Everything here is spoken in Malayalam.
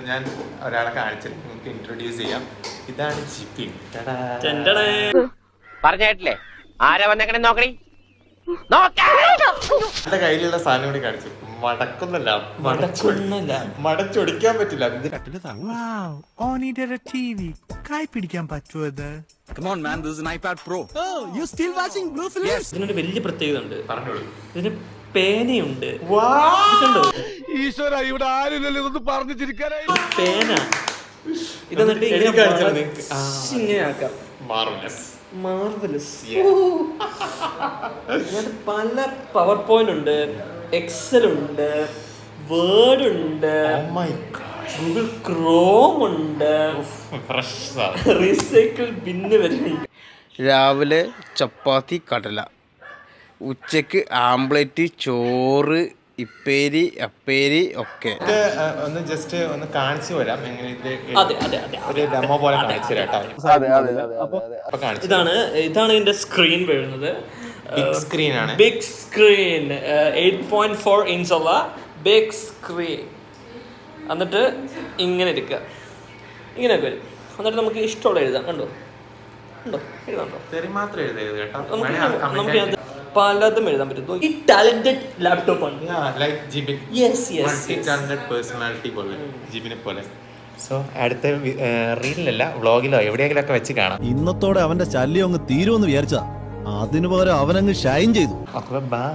ഞാൻ ഒരാളെ കാണിച്ചിട്ട് നിങ്ങൾക്ക് ഇൻട്രൊഡ്യൂസ് ചെയ്യാം. ഇതാണ് ജിബിൻ. പറഞ്ഞിട്ടില്ലേ ആരാ വന്നേക്കണേ നോക്കണേ. എന്റെ കയ്യിലുള്ള സാധനം കൂടി കാണിച്ചു. മടച്ചൊടിക്കാൻ പറ്റില്ല. പിടിക്കാൻ പറ്റുമോ ഇത്? Come on man, this is an iPad Pro. Oh, you still watching Blue Films? Yes. ഇതിനൊരു വലിയ പ്രത്യേകത ഉണ്ട്. പറഞ്ഞോളൂ. ഇതിന് പേനയുണ്ട്. ഈശ്വര, ഇവിടെ ആരുമില്ലല്ലോ ഇതൊന്ന് പറഞ്ഞു ചിരിക്കാനായി. പേന ഇതെന്നിട്ട് ഇങ്ങനെ ആക്കാം. മാർവലസ്. പല പവർ പോയിന്റ് ഉണ്ട്, എക്സൽ ഉണ്ട്, വേർഡ് ഉണ്ട്, ഗൂഗിൾ ക്രോം ഉണ്ട്, റീസൈക്കിൾ ബിന്ന് വരുന്നുണ്ട്. രാവിലെ ചപ്പാത്തി കടല, ഉച്ചക്ക് ആംപ്ലേറ്റ്, ചോറ്, ഇപ്പേരി, അപ്പേരി ഒക്കെ. ഒന്ന് ജസ്റ്റ് ഒന്ന് കാണിച്ചു തരാം. എങ്ങനെ അതെ അതെ അതെ ഒരു ഡെമോ പോലെ കാണിച്ചു തരാം. ഇതാണ് ഇതിന്റെ സ്ക്രീൻ വരുന്നത്. ബിഗ് സ്ക്രീൻ ആണ്. ബിഗ് സ്ക്രീൻ 8.4 ഇഞ്ച് ഉള്ള ബിഗ് സ്ക്രീൻ. എന്നിട്ട് ഇങ്ങനെ എടുക്കുക, ഇങ്ങനെയൊക്കെ വരും. എന്നിട്ട് നമുക്ക് ഇഷ്ടമുള്ള എഴുതാം. കണ്ടോ എഴുതാണ്ടോ? മാത്രം എഴുതരുത് കേട്ടോ. നമുക്ക് പലതും എഴുതാൻ പറ്റും. ഈ ടാലന്റഡ് ലാപ്ടോപ്പ് ആണ്. ലൈക്ക് ജിബിൻ. പേഴ്സണാലിറ്റി പോലെ ജിബിനെ പോലെ. സോ അടുത്ത റീലിലല്ല വ്ളോഗിലോ എവിടെയെങ്കിലും ഒക്കെ വെച്ച് കാണാം. ഇന്നത്തോടെ അവന്റെ ശല്യം അങ്ങ് തീരുമെന്ന് വിചാരിച്ചാ അതിനു പകരം അവനങ്ങ് ഷൈൻ ചെയ്തു. അപ്പൊ ബൈ.